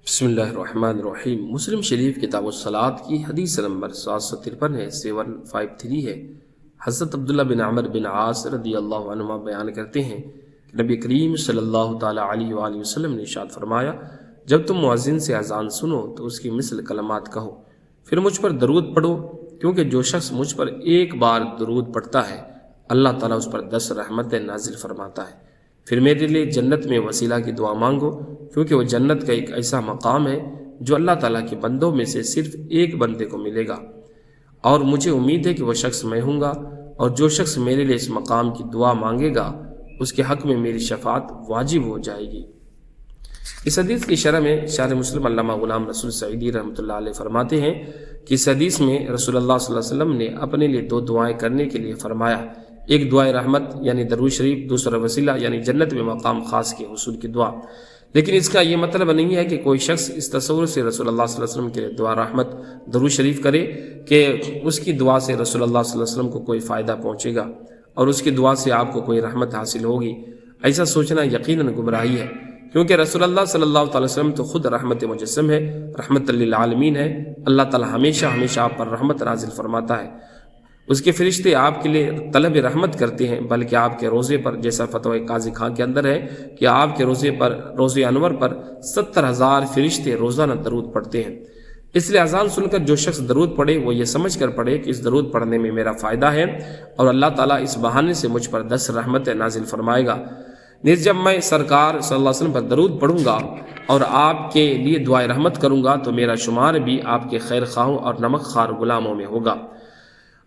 بسم اللہ الرحمن الرحیم۔ مسلم شریف کتاب الصلاۃ کی حدیث نمبر 753 ہے، 753 ہے۔ حضرت عبداللہ بن عمر بن عاص رضی اللہ عنہما بیان کرتے ہیں کہ نبی کریم صلی اللہ تعالیٰ علیہ وآلہ وسلم نے ارشاد فرمایا، جب تم مؤذن سے اذان سنو تو اس کی مثل کلمات کہو، پھر مجھ پر درود پڑھو، کیونکہ جو شخص مجھ پر ایک بار درود پڑھتا ہے اللہ تعالیٰ اس پر 10 رحمتیں نازل فرماتا ہے۔ پھر میرے لیے جنت میں وسیلہ کی دعا مانگو، کیونکہ وہ جنت کا ایک ایسا مقام ہے جو اللہ تعالیٰ کے بندوں میں سے صرف ایک بندے کو ملے گا، اور مجھے امید ہے کہ وہ شخص میں ہوں گا، اور جو شخص میرے لیے اس مقام کی دعا مانگے گا اس کے حق میں میری شفاعت واجب ہو جائے گی۔ اس حدیث کی شرح میں شارح مسلم علامہ غلام رسول سعیدی رحمۃ اللہ علیہ فرماتے ہیں کہ اس حدیث میں رسول اللہ صلی اللہ علیہ وسلم نے اپنے لیے 2 دعائیں کرنے کے لیے فرمایا، ایک دعائے رحمت یعنی درود شریف، دوسرا وسیلہ یعنی جنت میں مقام خاص کے حصول کی دعا۔ لیکن اس کا یہ مطلب نہیں ہے کہ کوئی شخص اس تصور سے رسول اللہ صلی اللہ علیہ وسلم کے لیے دعا رحمت درود شریف کرے کہ اس کی دعا سے رسول اللہ صلی اللہ علیہ وسلم کو کوئی فائدہ پہنچے گا اور اس کی دعا سے آپ کو کوئی رحمت حاصل ہوگی۔ ایسا سوچنا یقیناً گمراہی ہے، کیونکہ رسول اللہ صلی اللہ تعالی وسلم تو خود رحمت مجسم ہے، رحمت للعالمین ہے۔ اللہ تعالی ہمیشہ آپ پر رحمت نازل فرماتا ہے، اس کے فرشتے آپ کے لیے طلب رحمت کرتے ہیں، بلکہ آپ کے روزے پر، جیسا فتوی قاضی خان کے اندر ہے کہ آپ کے روزے انور پر 70,000 فرشتے روزانہ درود پڑھتے ہیں۔ اس لیے اذان سن کر جو شخص درود پڑھے وہ یہ سمجھ کر پڑھے کہ اس درود پڑھنے میں میرا فائدہ ہے اور اللہ تعالیٰ اس بہانے سے مجھ پر 10 رحمتیں نازل فرمائے گا۔ نیز جب میں سرکار صلی اللہ علیہ وسلم پر درود پڑھوں گا اور آپ کے لیے دعائے رحمت کروں گا تو میرا شمار بھی آپ کے خیر خواہوں اور نمک خوار غلاموں میں ہوگا۔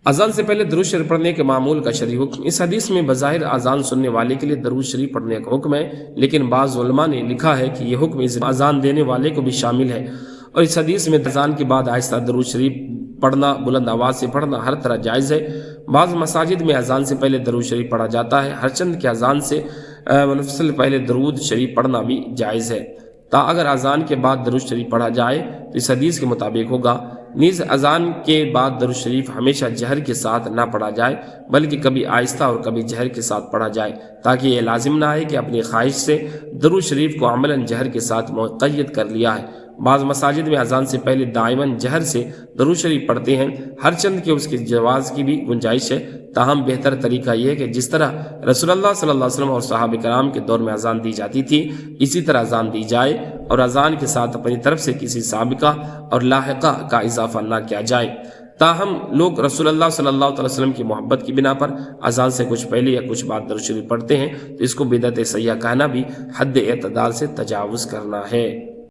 اذان سے پہلے درود شریف پڑھنے کے معمول کا شرعی حکم۔ اس حدیث میں بظاہر اذان سننے والے کے لیے درود شریف پڑھنے کا حکم ہے، لیکن بعض علماء نے لکھا ہے کہ یہ حکم اذان دینے والے کو بھی شامل ہے، اور اس حدیث میں اذان کے بعد آہستہ درود شریف پڑھنا، بلند آواز سے پڑھنا ہر طرح جائز ہے۔ بعض مساجد میں اذان سے پہلے درود شریف پڑھا جاتا ہے، ہر چند کے اذان سے منفصل پہلے درود شریف پڑھنا بھی جائز ہے، اگر اذان کے بعد درود شریف پڑھا جائے تو اس حدیث کے مطابق ہوگا۔ نیز اذان کے بعد درود شریف ہمیشہ جہر کے ساتھ نہ پڑھا جائے، بلکہ کبھی آہستہ اور کبھی جہر کے ساتھ پڑھا جائے، تاکہ یہ لازم نہ آئے کہ اپنی خواہش سے درود شریف کو عملاً جہر کے ساتھ مقید کر لیا ہے۔ بعض مساجد میں اذان سے پہلے دائماً جہر سے درود شریف پڑھتے ہیں، ہر چند کے اس کے جواز کی بھی گنجائش ہے، تاہم بہتر طریقہ یہ ہے کہ جس طرح رسول اللہ صلی اللہ علیہ وسلم اور صحابہ کرام کے دور میں اذان دی جاتی تھی اسی طرح اذان دی جائے، اور اذان کے ساتھ اپنی طرف سے کسی سابقہ اور لاحقہ کا اضافہ نہ کیا جائے۔ تاہم لوگ رسول اللہ صلی اللہ علیہ وسلم کی محبت کی بنا پر اذان سے کچھ پہلے یا کچھ بعد درود شریف پڑھتے ہیں، تو اس کو بدعت سیئہ کہنا بھی حد اعتدال سے تجاوز کرنا ہے۔